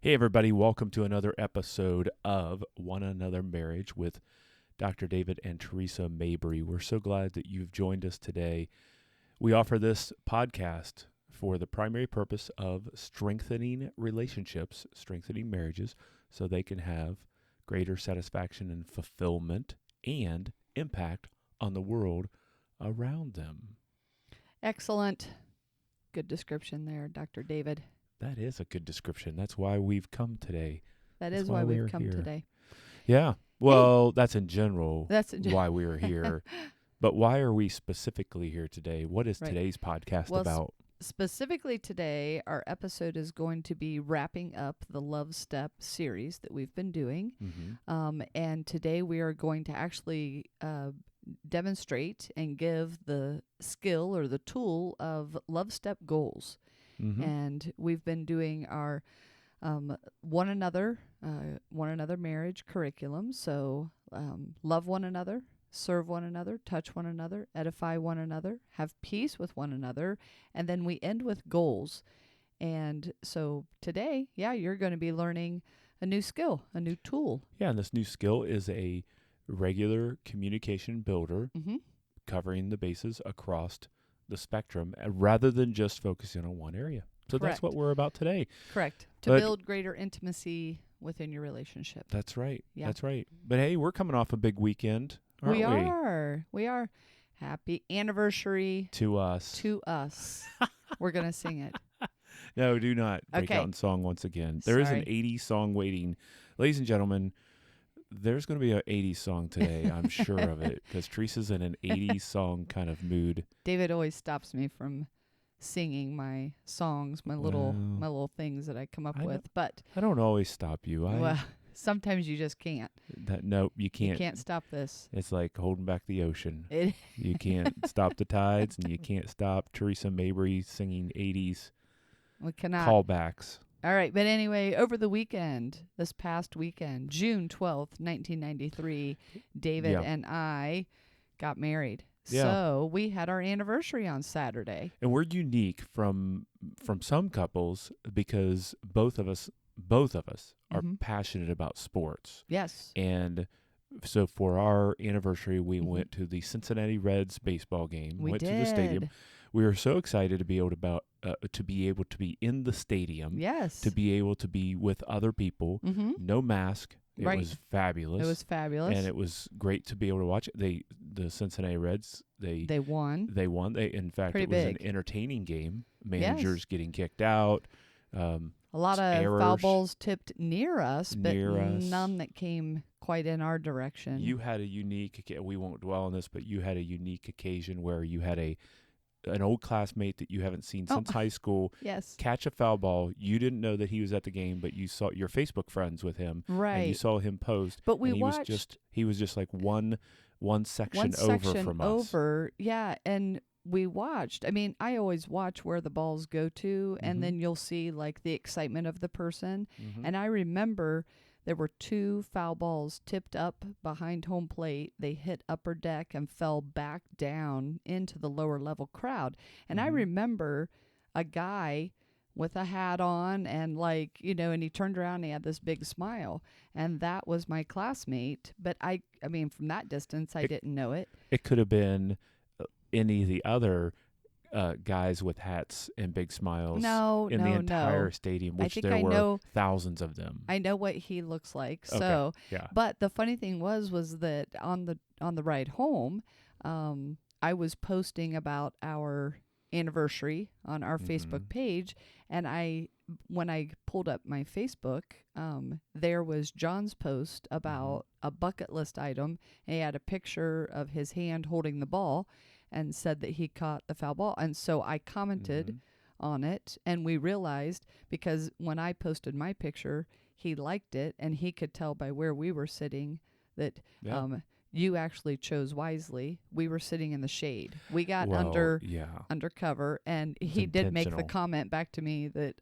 Hey, everybody, welcome to another episode of One Another Marriage with Dr. David and Theresa Mabry. We're so glad that you've joined us today. We offer this podcast for the primary purpose of strengthening relationships, strengthening marriages, so they can have greater satisfaction and fulfillment and impact on the world around them. Excellent. Good description there, Dr. David. That is a good description. That's why we've come today. That's why we've come today. Yeah. Well, that's in general That's why we're here. But why are we specifically here today? What is Right. today's podcast Well, about? Specifically today, our episode is going to be wrapping up the Love S.T.E.P series that we've been doing. Mm-hmm. And today we are going to actually demonstrate and give the skill or the tool of Love S.T.E.P goals. Mm-hmm. And we've been doing our one another marriage curriculum. So love one another, serve one another, touch one another, edify one another, have peace with one another, and then we end with goals. And so today, you're going to be learning a new skill, a new tool. Yeah, and this new skill is a regular communication builder covering the bases across the spectrum rather than just focusing on one area. So Correct. That's what we're about today. Correct. To But- build greater intimacy within your relationship. That's right. Yeah. That's right. But hey, we're coming off a big weekend, aren't we? We are. Happy anniversary To us. to us. We're going to sing it. No, do not break Okay. out in song once again. There is an Sorry. 80s song waiting. Ladies and gentlemen, there's going to be an 80s song today. I'm sure of it because Teresa's in an 80s song kind of mood. David always stops me from singing my songs, my little things that I come up I with. But I don't always stop you. well, sometimes you just can't. Nope, you You can't. can't stop this. It's like holding back the ocean. It, You can't stop the tides, and you can't stop Theresa Mabry singing 80s we cannot. callbacks. All right. But anyway, over the weekend, this past weekend, June 12th, 1993, David Yeah. and I got married. Yeah. So we had our anniversary on Saturday. And we're unique from some couples because both of us are Mhm. passionate about sports. Yes. And so for our anniversary, we Mhm. went to the Cincinnati Reds baseball game. We went did. to the stadium. We were so excited to be able to be in the stadium. Yes. To be able to be with other people. Mm-hmm. No mask. It Right. was fabulous. It was fabulous. And it was great to be able to watch it. The Cincinnati Reds, they won. won. In fact, Pretty it was big. an entertaining game. Managers getting kicked out. A lot of foul errors balls tipped near us, but near us. none that came quite in our direction. You had a unique. We won't dwell on this, but you had a unique occasion where you had an old classmate that you haven't seen since high school Yes. catch a foul ball. You didn't know that he was at the game, but you saw your Facebook friends with him, Right. and you saw him post. But we and watched he was just like one section one over section from us. over. Yeah, and we watched. I mean, I always watch where the balls go to, and Mhm. then you'll see like the excitement of the person. Mhm. And I remember there were 2 foul balls tipped up behind home plate. They hit upper deck and fell back down into the lower level crowd. And I Mhm. remember a guy with a hat on and and he turned around and he had this big smile. And that was my classmate. But I mean, from that distance, I didn't know it. It could have been any of the other guys with hats and big smiles No, in the entire stadium, I which think there I were know. thousands of them. I know what he looks like. Okay. So, Yeah. but the funny thing was that on the ride home, I was posting about our anniversary on our Facebook page, and when I pulled up my Facebook, there was John's post about a bucket list item, and he had a picture of his hand holding the ball, and said that he caught the foul ball, and so I commented on it, and we realized because when I posted my picture, he liked it, and he could tell by where we were sitting that Yeah. you actually chose wisely. We were sitting in the shade. We got Well, under yeah. cover, and It's he did make the intentional. comment back to me that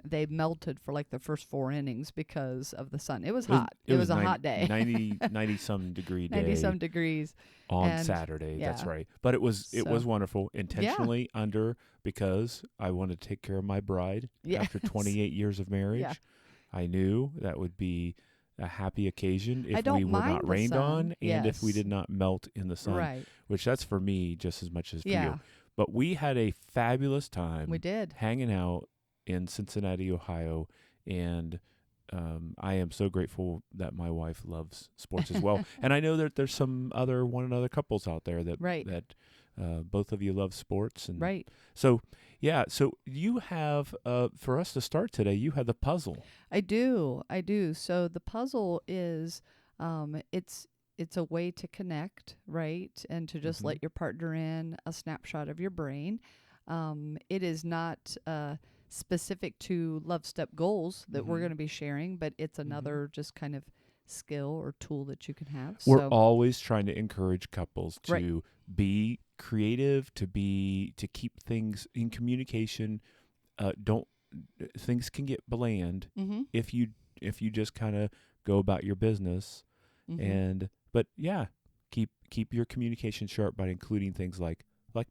they melted for like the first 4 innings because of the sun. It was hot. It was a hot day. 90 some degree day 90 some degrees. on and- Saturday. That's yeah. right. But it was So- wonderful. Intentionally under because I wanted to take care of my bride Yes. after 28 years of marriage. Yeah. I knew that would be a happy occasion I if don't we were mind not the rained on sun. and if we Yes. did not melt in the sun, Right. which that's for me just as much as for you. Yeah. But we had a fabulous time We did. hanging out in Cincinnati, Ohio, and I am so grateful that my wife loves sports as well. And I know that there's some other one another couples out there that Right. that both of you love sports, and Right. so yeah. So you have for us to start today, you have the puzzle. I do. So the puzzle is, it's a way to connect, right? And to just Mhm. let your partner in a snapshot of your brain. It is not specific to Love Step goals that we're Mhm. going to be sharing, but it's Mhm. another just kind of skill or tool that you can have. We're So always trying to encourage couples Right. to be creative, to keep things in communication. Don't Things can get bland mm-hmm. if you just kind of go about your business, Mm-hmm. but yeah, keep your communication sharp by including things like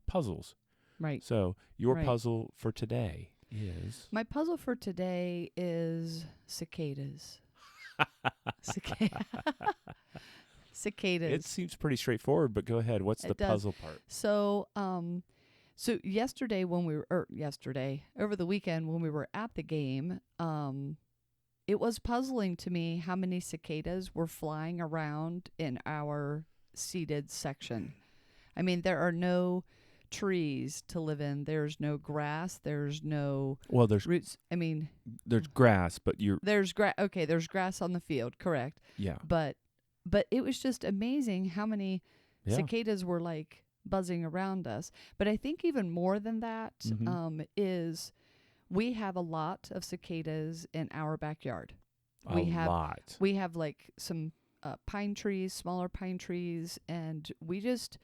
puzzles. Right. So your Right. puzzle for today is My puzzle for today is cicadas. Cicadas. it seems pretty straightforward, but go ahead. What's the It does. puzzle part? So, yesterday over the weekend when we were at the game, it was puzzling to me how many cicadas were flying around in our seated section. I mean, there are no trees to live in. There's no grass. There's no Well, there's roots. I mean, grass, but there's grass. Okay, there's grass on the field, correct? yeah. But it was just amazing how many cicadas were like buzzing around us. But I think even more than that is we have a lot of cicadas in our backyard. We have like some pine trees, smaller pine trees, and we just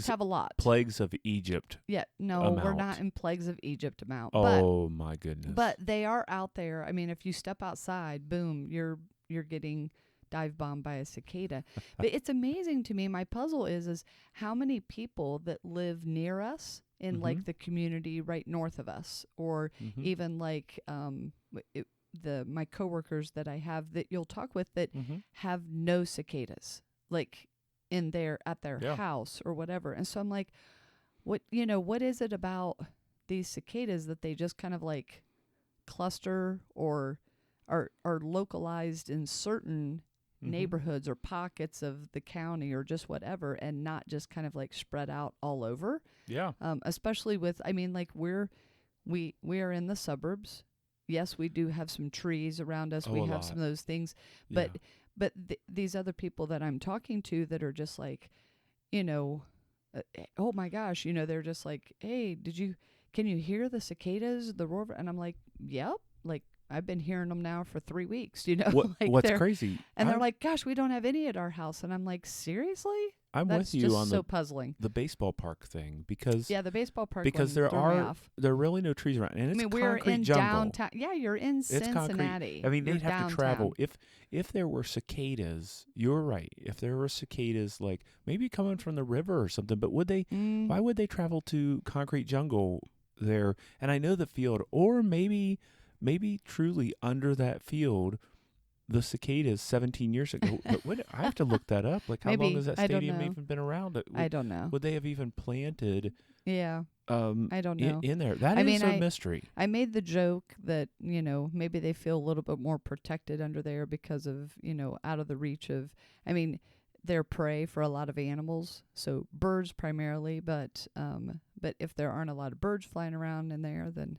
have a lot. Plagues of Egypt. Yeah, no, amount. we're not in plagues of Egypt amount. Oh my goodness. But they are out there. I mean, if you step outside, boom, you're getting dive bombed by a cicada. But it's amazing to me. My puzzle is how many people that live near us in like the community right north of us, or even like my coworkers that I have that you'll talk with that have no cicadas, like at their house or whatever. And so I'm like, what is it about these cicadas that they just kind of like cluster or are localized in certain neighborhoods or pockets of the county or just whatever, and not just kind of like spread out all over. Yeah. Especially with, I mean, like we are in the suburbs. Yes, we do have some trees around us. We have some of those things, but these other people that I'm talking to that are just like, oh my gosh, they're just like, hey, can you hear the cicadas, the roar? And I'm like, yep, like I've been hearing them now for 3 weeks, What's crazy? And they're like, gosh, we don't have any at our house. And I'm like, seriously? I'm That's with you just on so puzzling. the baseball park thing because the baseball park there are really no trees around, and it's we're in jungle. Downtown. Yeah, you're in Cincinnati. I mean, they'd have downtown. to travel if there were cicadas. You're right. If there were cicadas, like maybe coming from the river or something, but would they? Why would they travel to concrete jungle there? And I know the field, or maybe truly under that field, the cicadas 17 years ago. But I have to look that up. Like, how long has that stadium even been around? I don't know. Would they have even planted? Yeah. I don't know. In there. That is a mystery. I made the joke that, maybe they feel a little bit more protected under there because of, out of the reach of, I mean, they're prey for a lot of animals. So birds primarily, but if there aren't a lot of birds flying around in there, then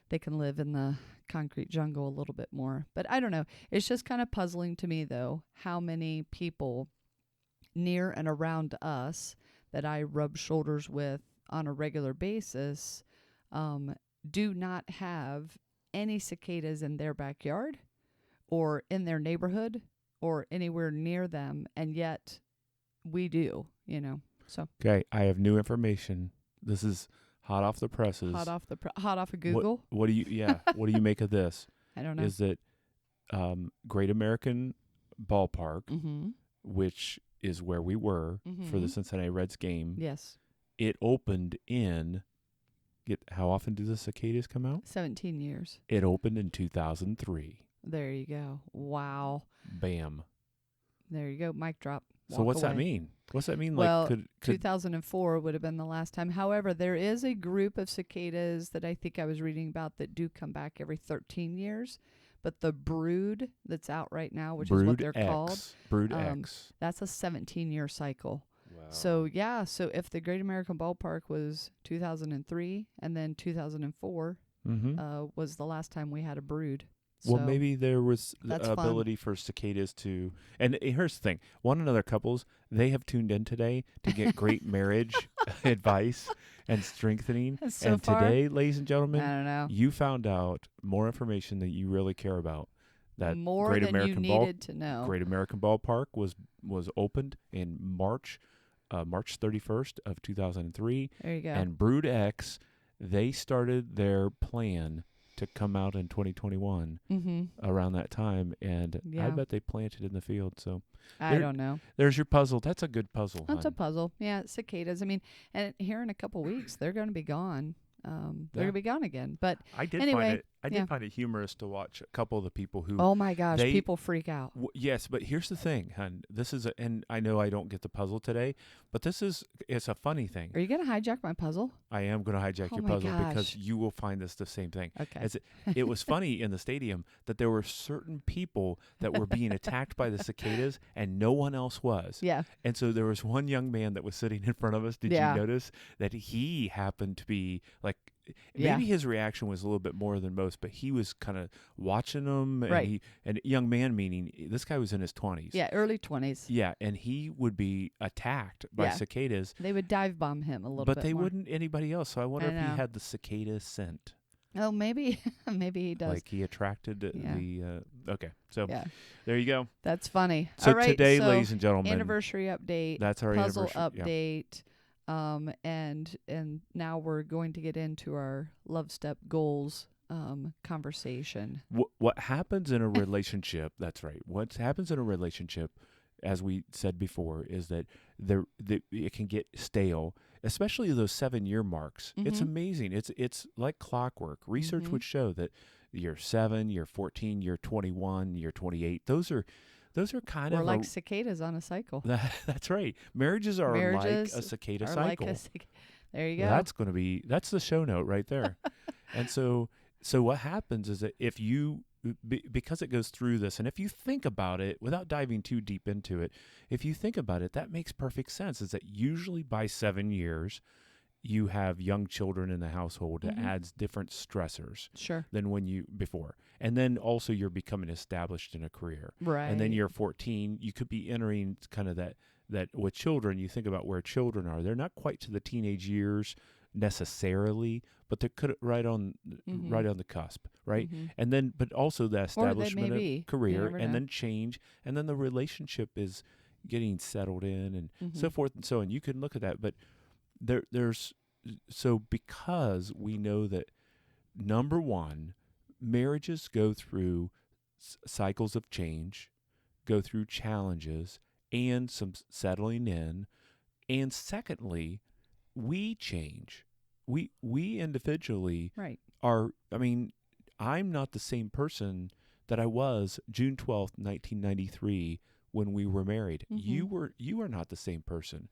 they can live in the concrete jungle a little bit more. But I don't know. It's just kind of puzzling to me, though, how many people near and around us that I rub shoulders with on a regular basis do not have any cicadas in their backyard or in their neighborhood or anywhere near them, and yet we do, So Okay, I have new information. This is hot off the presses. Hot off of Google. What do you make of this? I don't know. Is that Great American Ballpark, which is where we were for the Cincinnati Reds game? Yes. It opened in. How often do the cicadas come out? 17 years. It opened in 2003. There you go. Wow. Bam. There you go. Mic drop. So Walk what's that away. mean? What's that mean? Well, Like could 2004 would have been the last time. However, there is a group of cicadas that I think I was reading about that do come back every 13 years. But the brood that's out right now, which is what they're called, Brood X. that's a 17-year cycle. Wow. So, yeah, so if the Great American Ballpark was 2003 and then 2004 was the last time we had a brood. Well, So maybe there was the that's fun. ability for cicadas to. And here's the thing: one another couples, they have tuned in today to get great marriage advice and strengthening. So and far, today, ladies and I gentlemen, don't know. you found out more information that you really care about. That More Great than American you needed to know. Great American Ballpark was opened in March 31st of 2003. There you go. And Brood X, they started their plan to come out in 2021 around that time, and I bet they planted in the field. So I don't know. There's your puzzle. That's a good puzzle. That's a puzzle. Yeah, cicadas. I mean, and here in a couple weeks, they're going to be gone. They're going to be gone again. But I did anyway, find it humorous to watch a couple of the people who. Oh my gosh, people freak out. Yes, but here's the thing, hon. This is and I know I don't get the puzzle today, but it's a funny thing. Are you going to hijack my puzzle? I am going to hijack your puzzle because you will find this the same thing. Okay. It was funny in the stadium that there were certain people that were being attacked by the cicadas and no one else was. Yeah. And so there was one young man that was sitting in front of us. Did you notice that he happened to be like, maybe his reaction was a little bit more than most, but he was kind of watching them. And and young man, meaning this guy was in his 20s. Yeah, early 20s. Yeah, and he would be attacked by cicadas. They would dive bomb him a little bit But they more. wouldn't anybody else. So I wonder if he had the cicada scent. Oh, maybe. Maybe he does. Like he attracted the... okay, so there you go. That's funny. So all right, today, ladies and gentlemen... Anniversary update. That's our puzzle anniversary update. And now we're going to get into our Love S.T.E.P goals conversation. What happens in a relationship? That's right. What happens in a relationship, as we said before, is that it can get stale, especially those 7-year marks. It's amazing. It's like clockwork. Research would show that year 7, year 14, year 21, year 28. Those are kind of like cicadas on a cycle. That's right. Marriages are like a cicada cycle. There you go. That's the show note right there. And so what happens is that if you, because it goes through this, and if you think about it without diving too deep into it, if you think about it, that makes perfect sense. Is that usually by 7 years, you have young children in the household that adds different stressors than before. And then also you're becoming established in a career. Right. And then you're 14, you could be entering kind of that with children, you think about where children are. They're not quite to the teenage years necessarily, but they're right on the cusp, right? And then, but also the establishment of career and then change. And then the relationship is getting settled in and so forth and so on. You can look at that, but there's because we know that number one, marriages go through cycles of change, go through challenges and some settling in, and secondly, we change. We individually are. I mean, I'm not the same person that I was June 12th, 1993 when we were married. You are not the same person.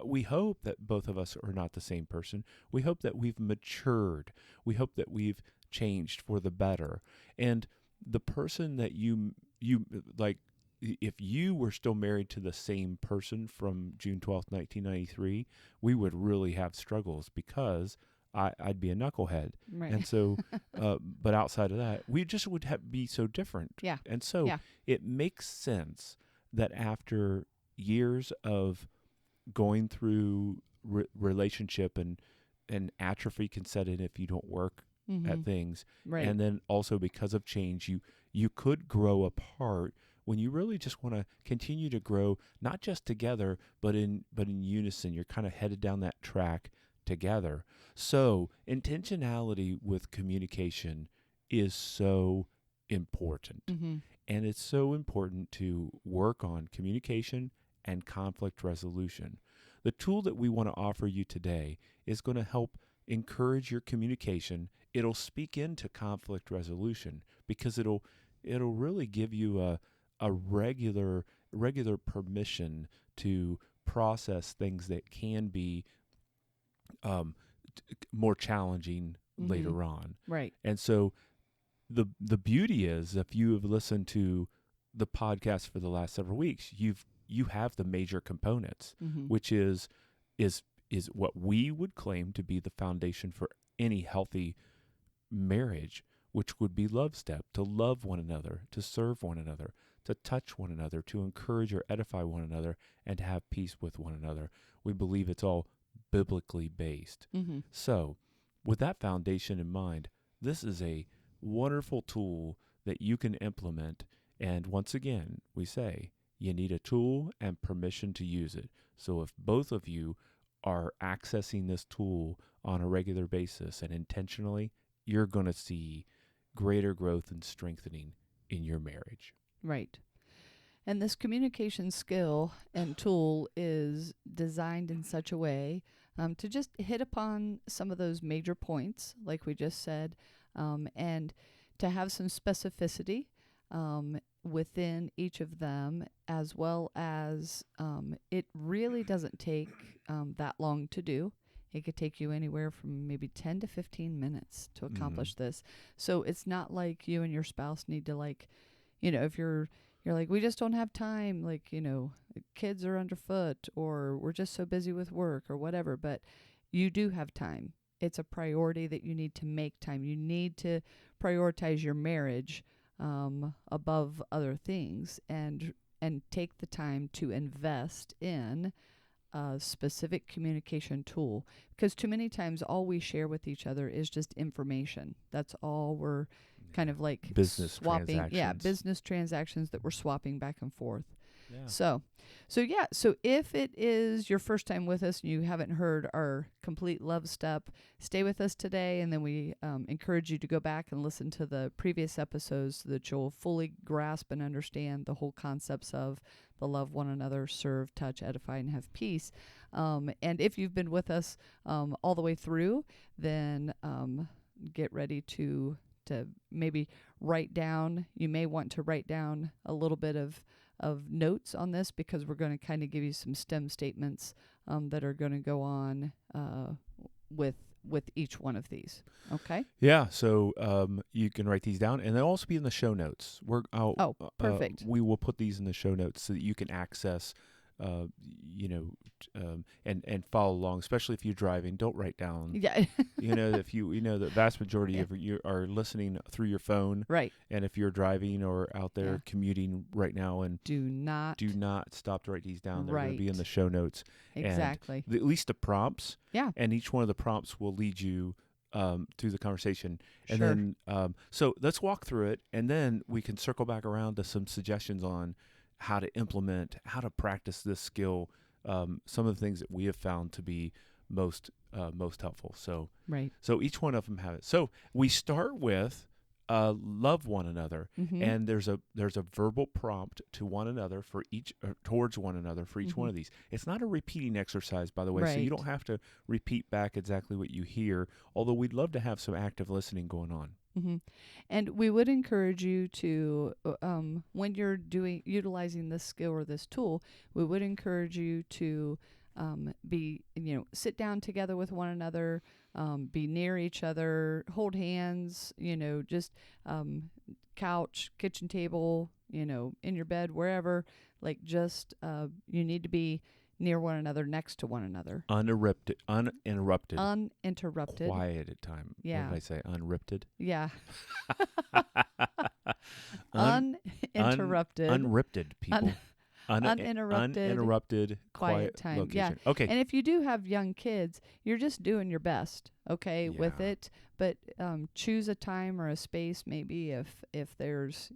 We hope that both of us are not the same person. We hope that we've matured. We hope that we've changed for the better. And the person that you like, if you were still married to the same person from June 12th, 1993, we would really have struggles because I'd be a knucklehead. Right. And so, but outside of that, we just would be so different. Yeah. And so it makes sense that after years of going through relationship and atrophy can set in if you don't work at things. Right. And then also because of change, you could grow apart when you really just want to continue to grow, not just together, but in unison. You're kind of headed down that track together. So intentionality with communication is so important. And it's so important to work on communication and conflict resolution. The tool that we want to offer you today is going to help encourage your communication. It'll speak into conflict resolution because it'll it'll really give you a regular permission to process things that can be um, more challenging later on. Right. And so the beauty is, if you have listened to the podcast for the last several weeks, you have the major components, which is what we would claim to be the foundation for any healthy marriage, which would be Love Step, to love one another, to serve one another, to touch one another, to encourage or edify one another, and to have peace with one another. We believe it's all biblically based. So, with that foundation in mind, this is a wonderful tool that you can implement. And once again, we say you need a tool and permission to use it. So if both of you are accessing this tool on a regular basis and intentionally, you're going to see greater growth and strengthening in your marriage. Right. And this communication skill and tool is designed in such a way to just hit upon some of those major points, like we just said, and to have some specificity within each of them, as well as it really doesn't take that long to do. It could take you anywhere from maybe 10 to 15 minutes to accomplish this. So it's not like you and your spouse need to, like, if you're like, we just don't have time, like, kids are underfoot, or we're just so busy with work or whatever, but you do have time. It's a priority that you need to make time. You need to prioritize your marriage above other things, and take the time to invest in a specific communication tool, because too many times all we share with each other is just information. That's all we're kind of like business swapping. transactions. Yeah, business transactions that we're swapping back and forth. Yeah. So if it is your first time with us and you haven't heard our complete Love Step, stay with us today, and then we encourage you to go back and listen to the previous episodes so that you'll fully grasp and understand the whole concepts of the love one another, serve, touch, edify, and have peace. And if you've been with us all the way through, then get ready to maybe write down. You may want to write down a little bit of notes on this, because we're going to kind of give you some STEM statements that are going to go on with each one of these. Okay? Yeah, so you can write these down, and they'll also be in the show notes. Perfect. We will put these in the show notes so that you can access, and follow along, especially if you're driving. Don't write down. Yeah. If the vast majority of you are listening through your phone. Right. And if you're driving or out there commuting right now, and do not stop to write these down. They're going to Right. be in the show notes. Exactly. And at least the prompts. Yeah. And each one of the prompts will lead you through the conversation. And Sure. then, so let's walk through it, and then we can circle back around to some suggestions on how to implement, how to practice this skill, some of the things that we have found to be most helpful. So, Right. So each one of them have it. So we start with love one another, and there's a verbal prompt to one another for each, towards one another for each one of these. It's not a repeating exercise, by the way, so you don't have to repeat back exactly what you hear, although we'd love to have some active listening going on. And we would encourage you to, when you're utilizing this skill or this tool, we would encourage you to sit down together with one another, be near each other, hold hands, just couch, kitchen table, in your bed, wherever, like just you need to be near one another, next to one another. Uninterrupted. Quiet at time. Yeah. What did I say? Unripped? Yeah. Uninterrupted. Unripped, people. Uninterrupted quiet time. location. Yeah. Okay. And if you do have young kids, you're just doing your best, with Yeah. it. But choose a time or a space, maybe if there's,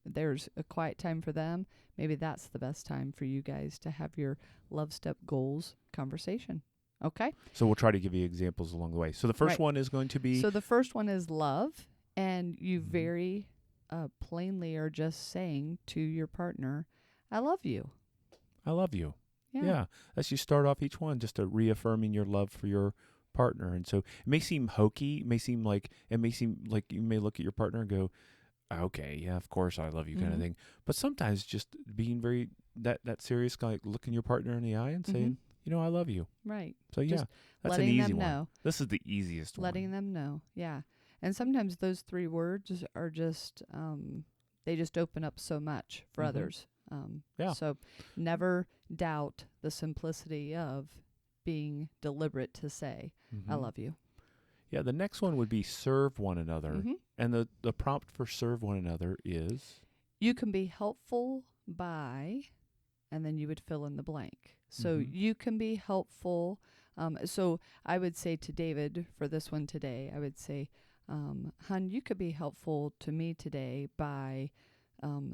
there's a quiet time for them, maybe that's the best time for you guys to have your Love Step goals conversation. Okay? So we'll try to give you examples along the way. So the first one is going to be... So the first one is love, and you very plainly are just saying to your partner, I love you. I love you. Yeah. As you start off each one, just reaffirming your love for your partner. And so it may seem hokey, it may seem like you may look at your partner and go, okay, yeah, of course I love you kind of Mhm. thing. But sometimes just being very that serious, like looking your partner in the eye and Mhm. saying, I love you. Right. So yeah, Just that's an letting easy them one. know. This is the easiest Letting one. them know. Yeah. And sometimes those 3 words are just they just open up so much for Mm-hmm. others. Yeah. So never doubt the simplicity of being deliberate to say, I Mm-hmm. love you. Yeah, the next one would be serve one another. Hmm. And the prompt for serve one another is You can be helpful by, and then you would fill in the blank. So mm-hmm. you can be helpful. So I would say to David for this one today, I would say, Hun, you could be helpful to me today by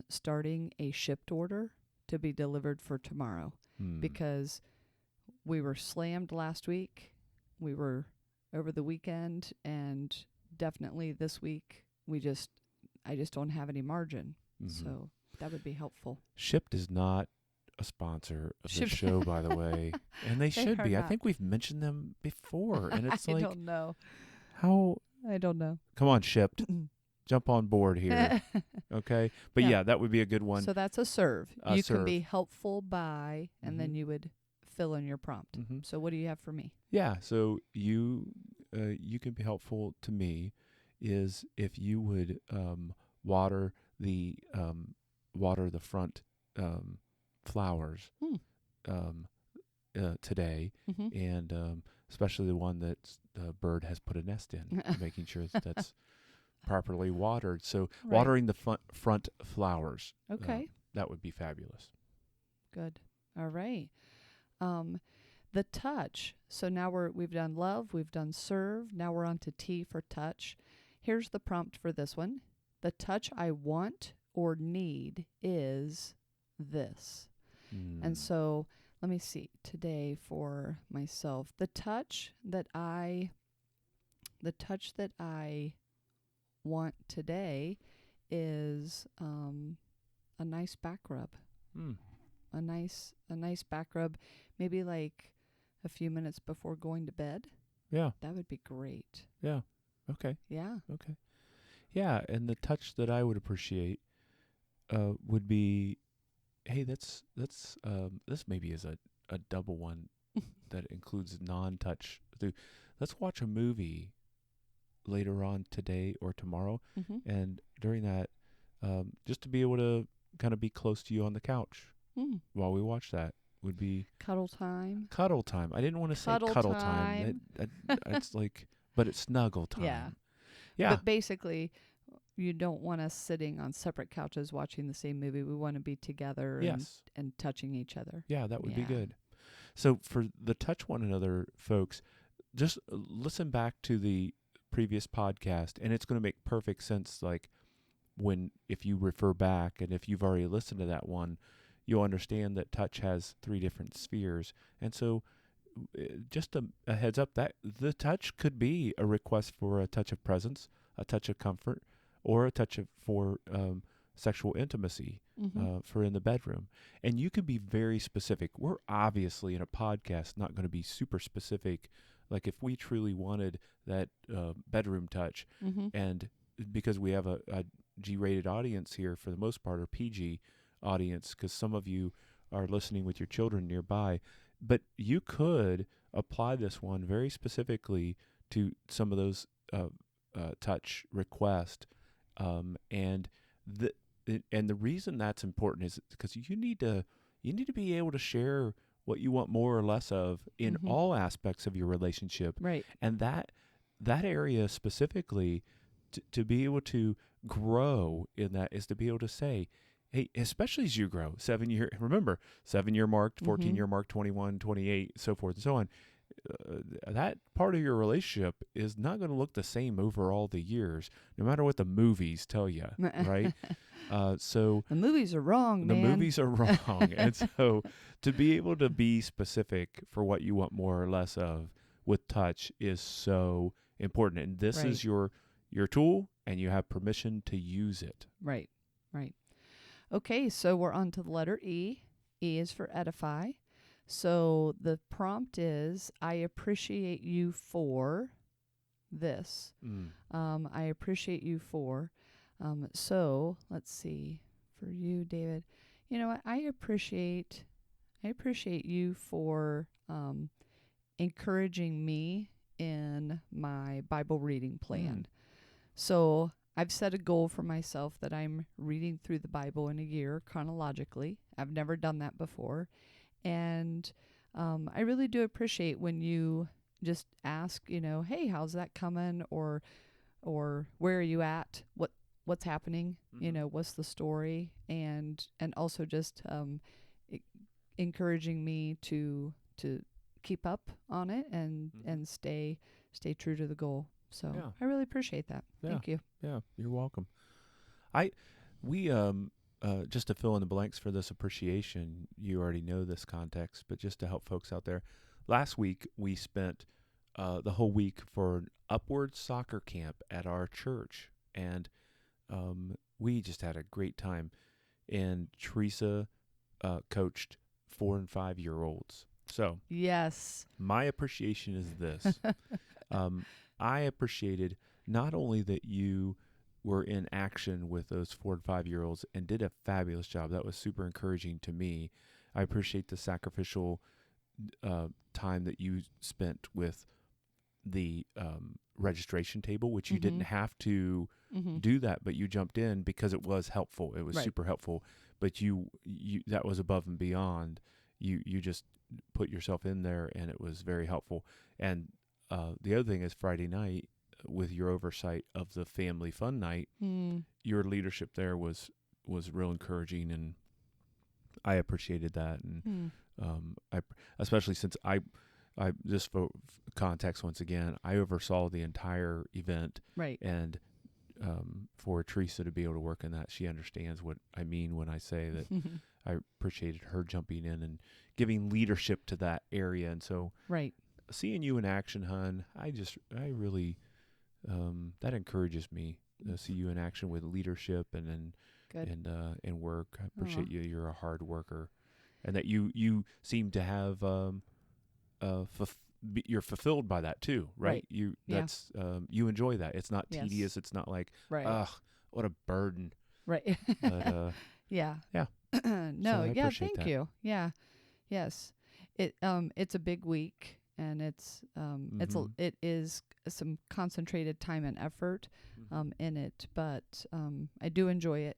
starting a shipped order to be delivered for tomorrow Hmm. because we were slammed last week. We were over the weekend, and definitely this week I just don't have any margin. Mm-hmm. So that would be helpful. Shipped is not a sponsor of this Shipped. show, by the way. And they They should are be. I not. think we've mentioned them before. And it's I like, don't know. how I don't know. come on, Shipped. Jump on board here. Okay. But Yeah. yeah, that would be a good one. So that's a serve. You can Serve. be helpful by, and then Mm-hmm. you would fill in your prompt. Mm-hmm. So what do you have for me? Yeah. So you can be helpful to me is if you would water the water the front flowers Hmm. um, today, Mm-hmm. and especially the one that the bird has put a nest in, making sure that that's properly watered. So Right. watering the front flowers, Okay. that would be fabulous. Good. All right. The touch. So now we've done love, we've done serve. Now we're on to T for touch. Here's the prompt for this one. The touch I want or need is this. And so let me see today for myself. The touch that I want today is a nice back rub. Mm. A nice back rub, maybe like a few minutes before going to bed. Yeah. That would be great. Yeah. Okay. Yeah. Okay. Yeah, and the touch that I would appreciate would be, hey, this maybe is a double one that includes non-touch. Let's watch a movie later on today or tomorrow, Mm-hmm. and during that, just to be able to kind of be close to you on the couch while we watch that would be Cuddle time. cuddle time. I didn't want to say Cuddle cuddle time. It's like, but it's snuggle time. Yeah. Yeah. But basically, you don't want us sitting on separate couches watching the same movie. We want to be together Yes. and touching each other. Yeah, that would be Yeah. good. So for the touch one another, folks, just listen back to the previous podcast, and it's going to make perfect sense. Like if you refer back, and if you've already listened to that one, you'll understand that touch has 3 different spheres. And so, just a heads up that the touch could be a request for a touch of presence, a touch of comfort, or a touch for sexual intimacy for in the bedroom. And you could be very specific. We're obviously in a podcast not going to be super specific. Like if we truly wanted that bedroom touch, and because we have a G-rated audience here for the most part, or PG audience, because some of you are listening with your children nearby, but you could apply this one very specifically to some of those touch requests, and the reason that's important is because you need to be able to share what you want more or less of in all aspects of your relationship, Right. and that area specifically to be able to grow in that is to be able to say, hey, especially as you grow, 7-year mark, 14-year mark, 21, 28, so forth and so on. That part of your relationship is not going to look the same over all the years, no matter what the movies tell you, right? So the movies are wrong, man. The movies are wrong. And so to be able to be specific for what you want more or less of with touch is so important. And this is your tool, and you have permission to use it. Right. Okay, so we're on to the letter E. E is for edify. So the prompt is, I appreciate you for this. I appreciate you for. So let's see, for you, David, you know what? I appreciate you for encouraging me in my Bible reading plan. So I've set a goal for myself that I'm reading through the Bible in a year chronologically. I've never done that before. And I really do appreciate when you just ask, hey, how's that coming? Or where are you at? What's happening? What's the story? And also just e- encouraging me to keep up on it and stay true to the goal. So Yeah. I really appreciate that. Yeah. Thank you. Yeah, you're welcome. We just to fill in the blanks for this appreciation, you already know this context, but just to help folks out there, last week we spent the whole week for an upward soccer camp at our church, and we just had a great time. And Theresa coached 4 and 5-year-olds. So Yes. my appreciation is this. I appreciated not only that you were in action with those 4 and 5-year-olds and did a fabulous job. That was super encouraging to me. I appreciate the sacrificial time that you spent with the registration table, which you didn't have to do that, but you jumped in because it was helpful. It was super helpful, but you that was above and beyond. You just put yourself in there, and it was very helpful. And the other thing is Friday night, with your oversight of the family fun night, your leadership there was real encouraging, and I appreciated that. And I especially since I just for context once again, I oversaw the entire event, Right. and for Theresa to be able to work in that, she understands what I mean when I say that I appreciated her jumping in and giving leadership to that area. And so Right. seeing you in action, hon, I really, that encourages me to see you in action with leadership and Good. and work. I appreciate you. You're a hard worker, and that you seem to have, you're fulfilled by that too, right? You you enjoy that. It's not tedious. It's not like, ugh, what a burden. Right. But yeah. yeah. No. So I Yeah. appreciate Thank that. you. Yeah. Yes. It's a big week, and it is some concentrated time and effort in it, but I do enjoy it.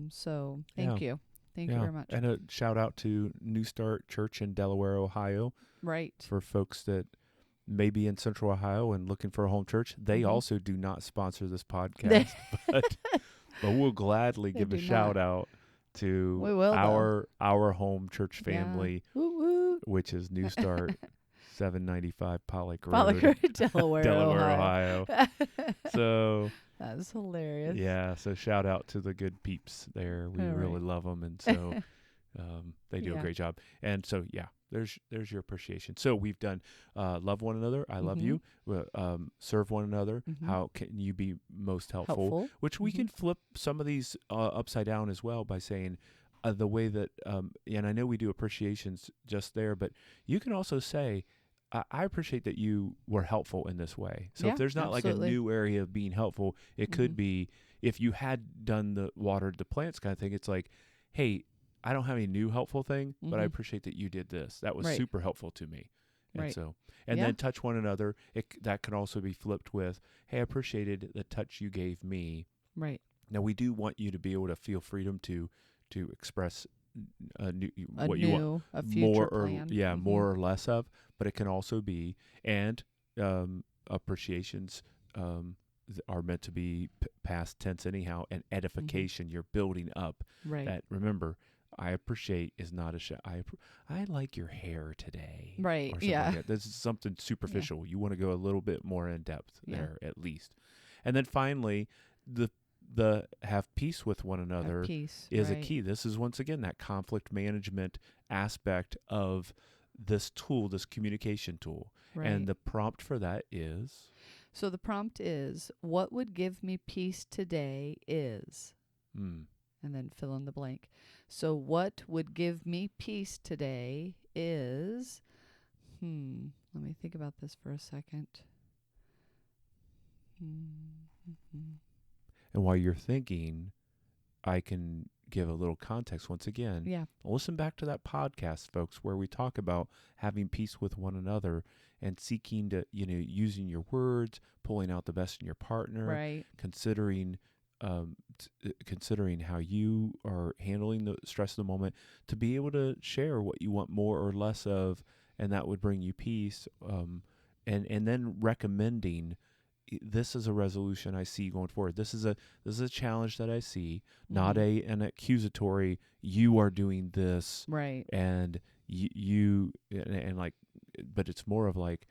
So thank you. Thank you very much. And a shout out to New Start Church in Delaware, Ohio. Right. For folks that may be in Central Ohio and looking for a home church, they also do not sponsor this podcast, but we'll gladly give a shout out to our home church family, which is New Start 795 Pollock Road, Delaware, Ohio. So that's hilarious. Yeah, so shout out to the good peeps there. We really love them, and so they do a great job. And so there's your appreciation. So we've done love one another. I love you. Serve one another. How can you be most helpful? Which we can flip some of these upside down as well by saying the way that, and I know we do appreciations just there, but you can also say, I appreciate that you were helpful in this way. So if there's not like a new area of being helpful, it could be if you had done the watered the plants kind of thing, it's like, hey, I don't have any new helpful thing, but I appreciate that you did this. That was super helpful to me. And so, and then touch one another. That can also be flipped with, hey, I appreciated the touch you gave me. Right. Now we do want you to be able to feel freedom to express what you want, a future plan. More or less of, but it can also be, and appreciations are meant to be past tense anyhow, and edification. You're building up. Right. That, remember, I appreciate is not a I like your hair today. Right. Or something like that. This is something superficial. You want to go a little bit more in depth there at least. And then finally, the have peace with one another is a key. This is once again that conflict management aspect of this tool, this communication tool. Right. And the prompt for that is? So the prompt is, what would give me peace today is, and then fill in the blank. So what would give me peace today is, let me think about this for a second. And while you're thinking, I can give a little context once again. Yeah. Listen back to that podcast, folks, where we talk about having peace with one another and seeking to, using your words, pulling out the best in your partner, Right. considering how you are handling the stress of the moment, to be able to share what you want more or less of, and that would bring you peace. And then recommending, this is a resolution I see going forward. This is a challenge that I see, not an accusatory, you are doing this, Right. and you and like, but it's more of like,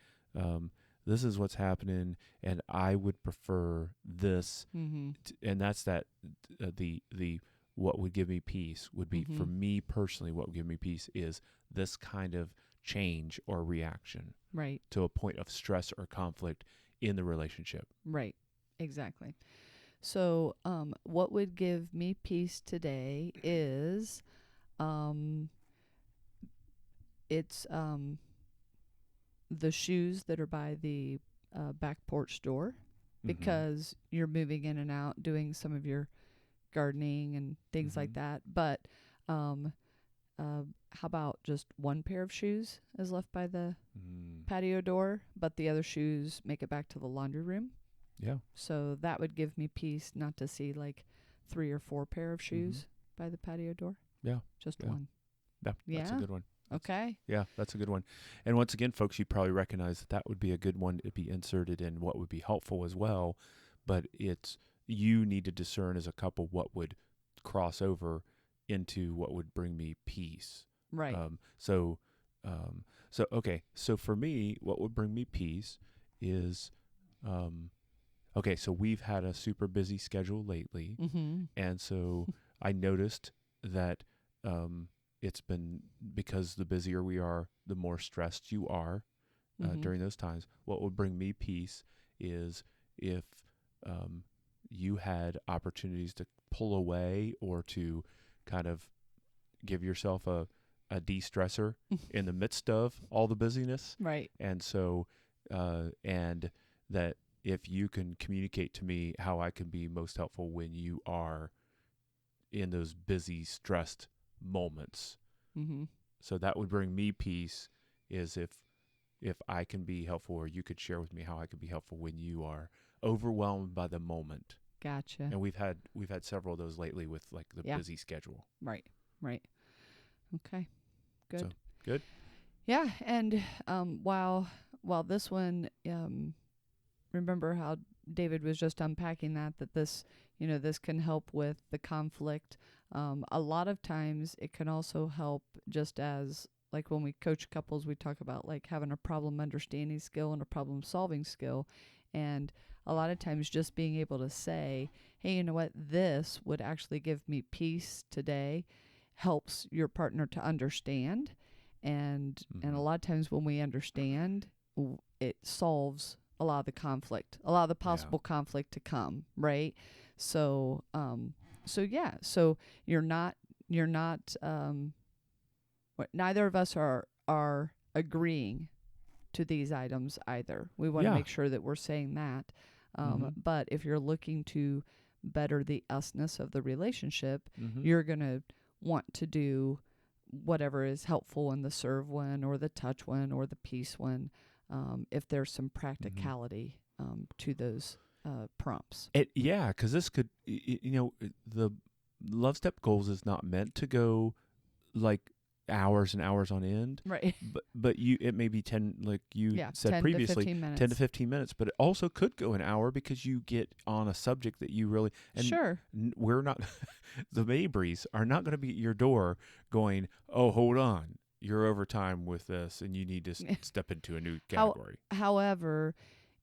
this is what's happening, and I would prefer this, and that's the what would give me peace would be, for me personally, what would give me peace is this kind of change or reaction, Right. to a point of stress or conflict in the relationship. Right. Exactly. So, what would give me peace today is, it's the shoes that are by the back porch door, because you're moving in and out, doing some of your gardening and things like that. But how about just one pair of shoes is left by the patio door, but the other shoes make it back to the laundry room? Yeah. So that would give me peace, not to see like 3 or 4 pair of shoes by the patio door. Yeah. Just Yeah. one. Yeah, that's a good one. Okay. Yeah, that's a good one. And once again, folks, you probably recognize that would be a good one to be inserted in what would be helpful as well. But you need to discern as a couple what would cross over into what would bring me peace. Right. So okay. So for me, what would bring me peace is, okay, so we've had a super busy schedule lately. And so I noticed that, it's been, because the busier we are, the more stressed you are during those times. What would bring me peace is if you had opportunities to pull away or to kind of give yourself a de-stressor in the midst of all the busyness. Right. And so, and that if you can communicate to me how I can be most helpful when you are in those busy, stressed moments. So that would bring me peace, is if I can be helpful, or you could share with me how I could be helpful when you are overwhelmed by the moment. Gotcha. And we've had several of those lately with like the busy schedule. Right. Okay. Good. So, good. Yeah, and while this one, remember how David was just unpacking that this, this can help with the conflict. A lot of times it can also help, just as like when we coach couples, we talk about like having a problem understanding skill and a problem solving skill. And a lot of times just being able to say, hey, you know what, this would actually give me peace today, helps your partner to understand. And a lot of times when we understand, it solves a lot of the conflict, a lot of the possible conflict to come, right? So you're not neither of us are agreeing to these items either. We want to make sure that we're saying that. But if you're looking to better the usness of the relationship, you're going to want to do whatever is helpful in the serve one or the touch one or the peace one, if there's some practicality to those prompts. Because this could, the Love Step goals is not meant to go like hours and hours on end, right? But it may be 10, like you said previously, 10 to 15 minutes. But it also could go an hour, because you get on a subject that you really, and we're not, the Mabrys are not going to be at your door going, oh, hold on, you're over time with this, and you need to step into a new category. However,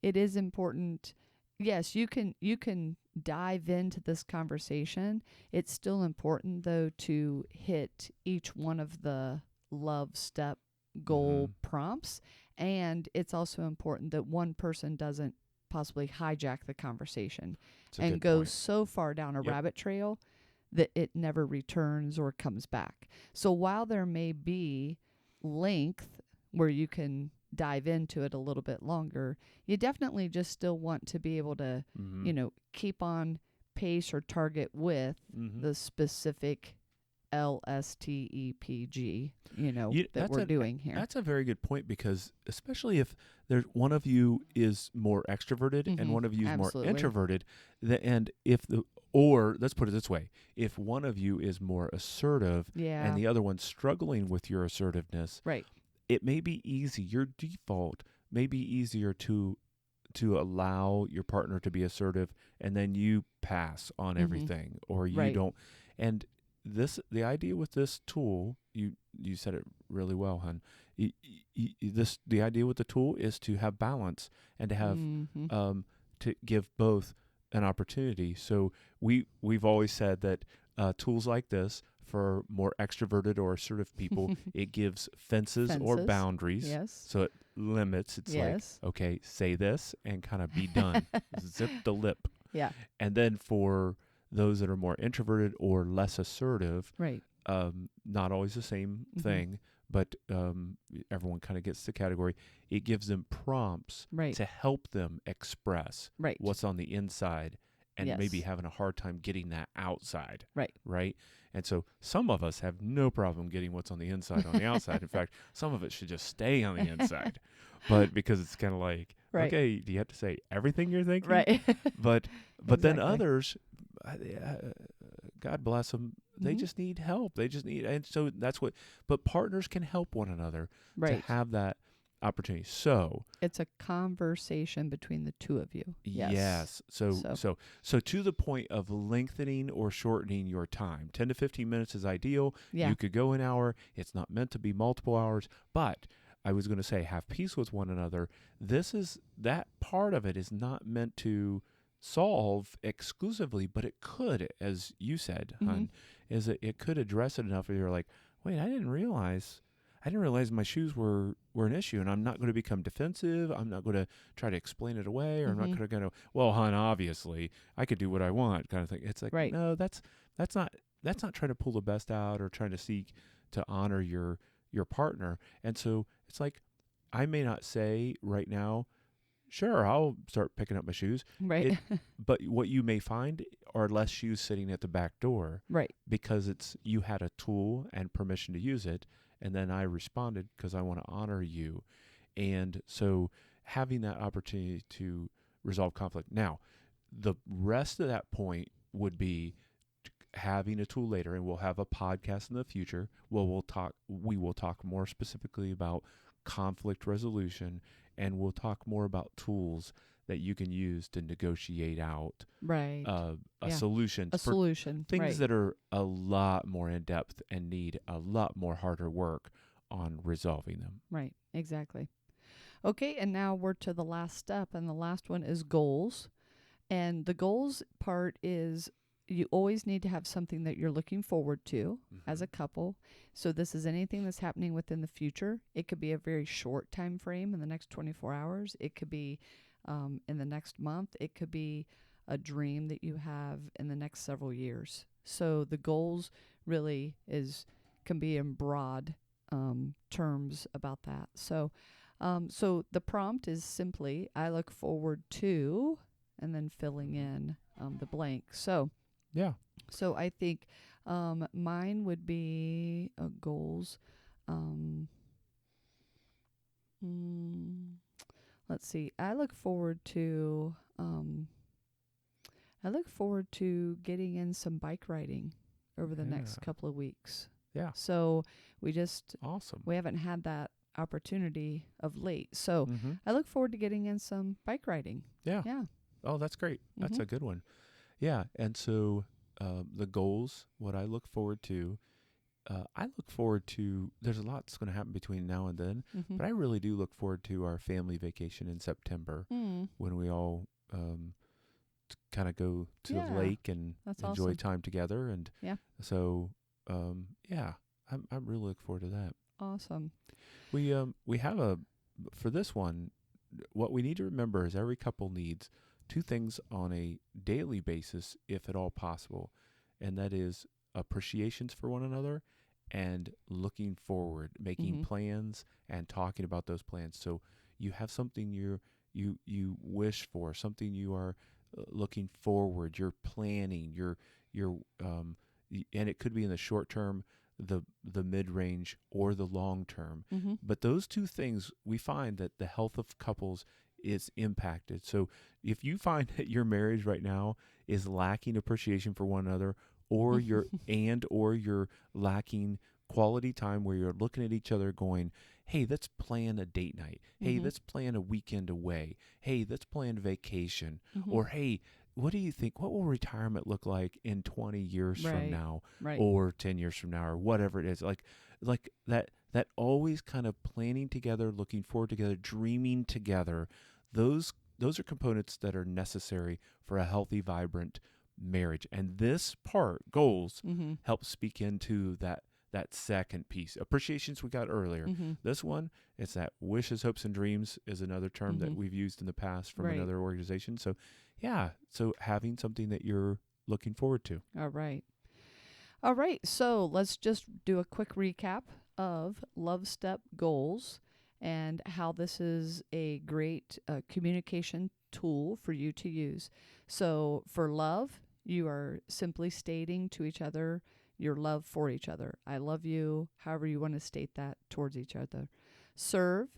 it is important. Yes, you can dive into this conversation. It's still important, though, to hit each one of the Love Step goal prompts. And it's also important that one person doesn't possibly hijack the conversation and go so far down a rabbit trail that it never returns or comes back. So while there may be length where you can dive into it a little bit longer, you definitely just still want to be able to, keep on pace or target with Mm-hmm. the specific LSTEPG, that That's we're doing here. that's a very good point, because especially if there's one of you is more extroverted and one of you is more Absolutely. introverted, and if or let's put it this way, if one of you is more assertive Yeah. and the other one's struggling with your assertiveness, Right. it may be easy. Your default may be easier to allow your partner to be assertive, and then you pass on everything, or you Right. don't. And the idea with this tool, you said it really well, hon. The idea with the tool is to have balance and to have to give both an opportunity. So we've always said that tools like this, for more extroverted or assertive people, it gives fences or boundaries. Yes. So it limits. It's Yes. like, okay, say this and kind of be done. Zip the lip. Yeah. And then for those that are more introverted or less assertive, Right. not always the same thing, but everyone kind of gets the category. It gives them prompts Right. to help them express Right. what's on the inside, and Yes. maybe having a hard time getting that outside. Right. Right. And so some of us have no problem getting what's on the inside on the outside. In fact, some of it should just stay on the inside. But because it's kind of like, Right. okay, do you have to say everything you're thinking? Right. But then Exactly. others, God bless them, they just need help. They just need, and so that's what. But partners can help one another to Right. have that opportunity. So It's a conversation between the two of you. yes. So to the point of lengthening or shortening your time, 10 to 15 minutes is ideal. Yeah. You could go an hour. It's not meant to be multiple hours, but I was going to say, have peace with one another. That part of it is not meant to solve exclusively, but it could, as you said, hon, is that it could address it enough where you're like, wait, I didn't realize my shoes were an issue, and I'm not going to become defensive. I'm not going to try to explain it away, or I'm not going to go, well, hon, obviously I could do what I want, kind of thing. It's like, Right. no, that's not trying to pull the best out or trying to seek to honor your partner. And so it's like, I may not say right now, sure, I'll start picking up my shoes. Right. But what you may find are less shoes sitting at the back door. Right. Because you had a tool and permission to use it, and then I responded because I want to honor you. And so having that opportunity to resolve conflict. Now, the rest of that point would be having a tool later, and we'll have a podcast in the future where we will talk more specifically about conflict resolution, and we'll talk more about tools that you can use to negotiate out Right. a solution A for solution. things Right. that are a lot more in depth and need a lot more harder work on resolving them. Right. Exactly. Okay, and now we're to the last step, and the last one is goals. And the goals part is you always need to have something that you're looking forward to as a couple. So this is anything that's happening within the future. It could be a very short time frame in the next 24 hours. It could be in the next month. It could be a dream that you have in the next several years. So the goals really can be in broad terms about that. So the prompt is simply, I look forward to, and then filling in the blank. So I think mine would be goals. Let's see. I look forward to getting in some bike riding over the next couple of weeks. Yeah. So Awesome. we haven't had that opportunity of late. So I look forward to getting in some bike riding. Yeah. Yeah. Oh, that's great. That's a good one. Yeah. And so the goals, what I look forward to, there's a lot that's going to happen between now and then, but I really do look forward to our family vacation in September when we all kind of go to the lake and enjoy time together. And so, I really look forward to that. Awesome. We have for this one, what we need to remember is every couple needs two things on a daily basis, if at all possible, and that is appreciations for one another and looking forward, making plans and talking about those plans. So you have something you wish for, something you are looking forward, you're planning, and it could be in the short term, the mid range, or the long term. Mm-hmm. But those two things, we find that the health of couples is impacted. So if you find that your marriage right now is lacking appreciation for one another, or you're lacking quality time where you're looking at each other going, hey, let's plan a date night. Hey, Mm-hmm. let's plan a weekend away. Hey, let's plan vacation. Mm-hmm. Or, hey, what do you think? What will retirement look like in 20 years from Right. now, Right. or 10 years from now, or whatever it is? Like that always kind of planning together, looking forward together, dreaming together. Those are components that are necessary for a healthy, vibrant marriage. And this part, goals, Mm-hmm. helps speak into that second piece. Appreciations we got earlier. Mm-hmm. This one, it's that wishes, hopes, and dreams is another term Mm-hmm. that we've used in the past from Right. another organization. So, yeah, so having something that you're looking forward to. All right. All right. So let's just do a quick recap of Love S.T.E.P goals and how this is a great communication tool for you to use. So for love, you are simply stating to each other your love for each other. I love you, however you want to state that towards each other. Serve,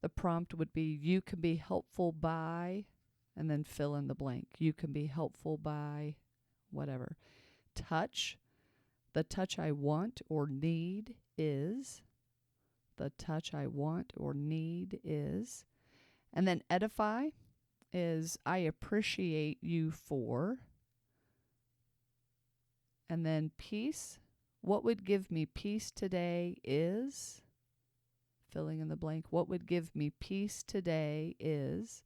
the prompt would be you can be helpful by, and then fill in the blank. You can be helpful by whatever. Touch, the touch I want or need is. The touch I want or need is. And then edify is I appreciate you for. And then peace, what would give me peace today is. Filling in the blank, what would give me peace today is.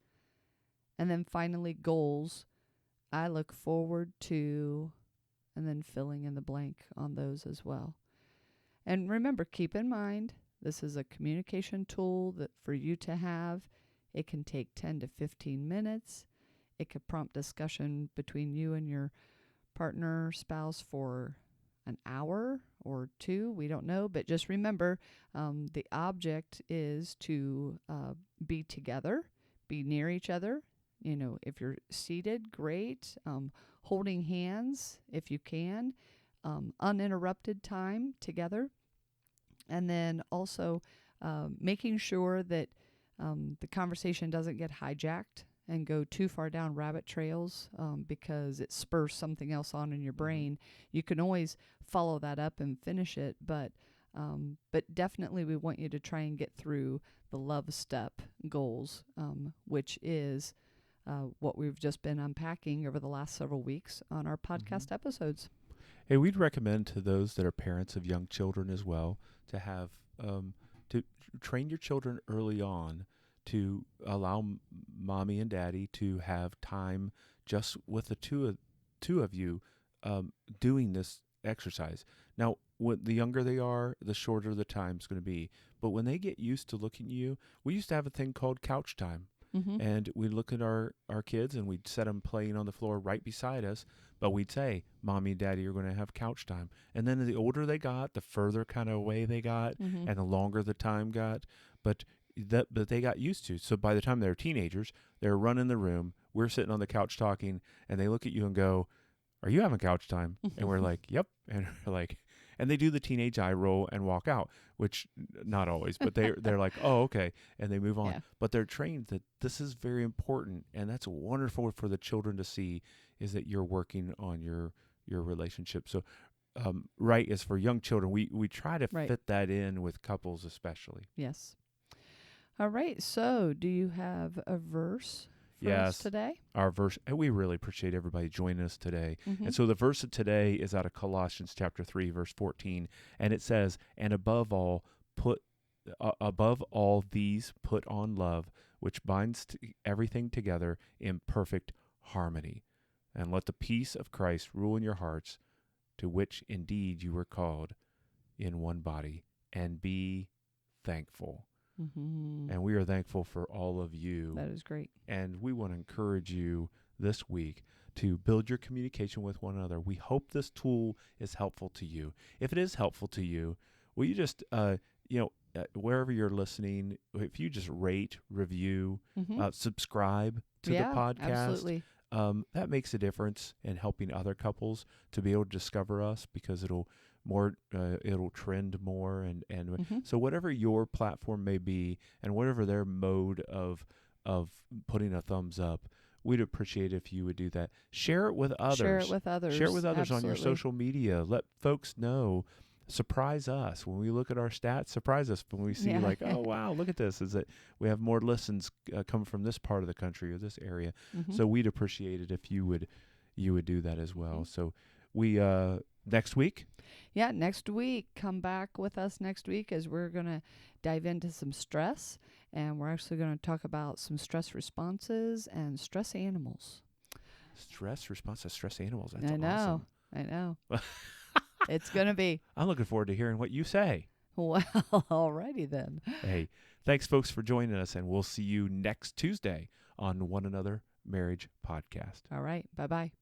And then finally, goals, I look forward to, and then filling in the blank on those as well. And remember, keep in mind, this is a communication tool that for you to have. It can take 10 to 15 minutes. It could prompt discussion between you and your partner, spouse for an hour or two. We don't know, but just remember, the object is to be together, be near each other. You know, if you're seated, great. Holding hands if you can. Uninterrupted time together. And then also making sure that the conversation doesn't get hijacked and go too far down rabbit trails because it spurs something else on in your brain. You can always follow that up and finish it, but definitely we want you to try and get through the Love S.T.E.P goals, which is what we've just been unpacking over the last several weeks on our podcast episodes. Hey, we'd recommend to those that are parents of young children as well to have to train your children early on to allow mommy and daddy to have time just with the two of you doing this exercise. Now, the younger they are, the shorter the time's going to be. But when they get used to looking at you, we used to have a thing called couch time. Mm-hmm. And we'd look at our kids and we'd set them playing on the floor right beside us. But we'd say, Mommy and Daddy are going to have couch time. And then the older they got, the further kind of away they got Mm-hmm. and the longer the time got. But they got used to. So by the time they were teenagers, they were running the room. We're sitting on the couch talking, and they look at you and go, are you having couch time? And we're like, yep. And we're like, and they do the teenage eye roll and walk out, which not always, but they're like, oh, okay. And they move on. Yeah. But they're trained that this is very important. And that's wonderful for the children to see, is that you're working on your relationship. So right is for young children. We try to Right. fit that in with couples especially. Yes. All right. So, do you have a verse for us Yes. today? Our verse, and we really appreciate everybody joining us today. Mm-hmm. And so the verse of today is out of Colossians chapter 3, verse 14. And it says, and above all these put on love, which binds everything together in perfect harmony. And let the peace of Christ rule in your hearts, to which indeed you were called in one body, and be thankful. Mm-hmm. And we are thankful for all of you. That is great. And we want to encourage you this week to build your communication with one another. We hope this tool is helpful to you. If it is helpful to you, will you just, wherever you're listening, if you just rate, review, Mm-hmm. subscribe to the podcast. Absolutely. that makes a difference in helping other couples to be able to discover us, because it'll trend more, and so whatever your platform may be and whatever their mode of putting a thumbs up, we'd appreciate if you would do that. Share it with others. Share it with others. Share it with others on your Absolutely. social media. Let folks know. Surprise us when we look at our stats. Surprise us when we see like, oh wow, look at this. Is that we have more listens coming from this part of the country or this area. So we'd appreciate it if you would do that as well. So we next week. Yeah, next week. Come back with us next week as we're going to dive into some stress, and we're actually going to talk about some stress responses and stress animals. Stress response to stress animals. That's I know. awesome. I know. It's going to be. I'm looking forward to hearing what you say. Well, alrighty then. Hey, thanks folks for joining us, and we'll see you next Tuesday on One Another Marriage Podcast. All right. Bye-bye.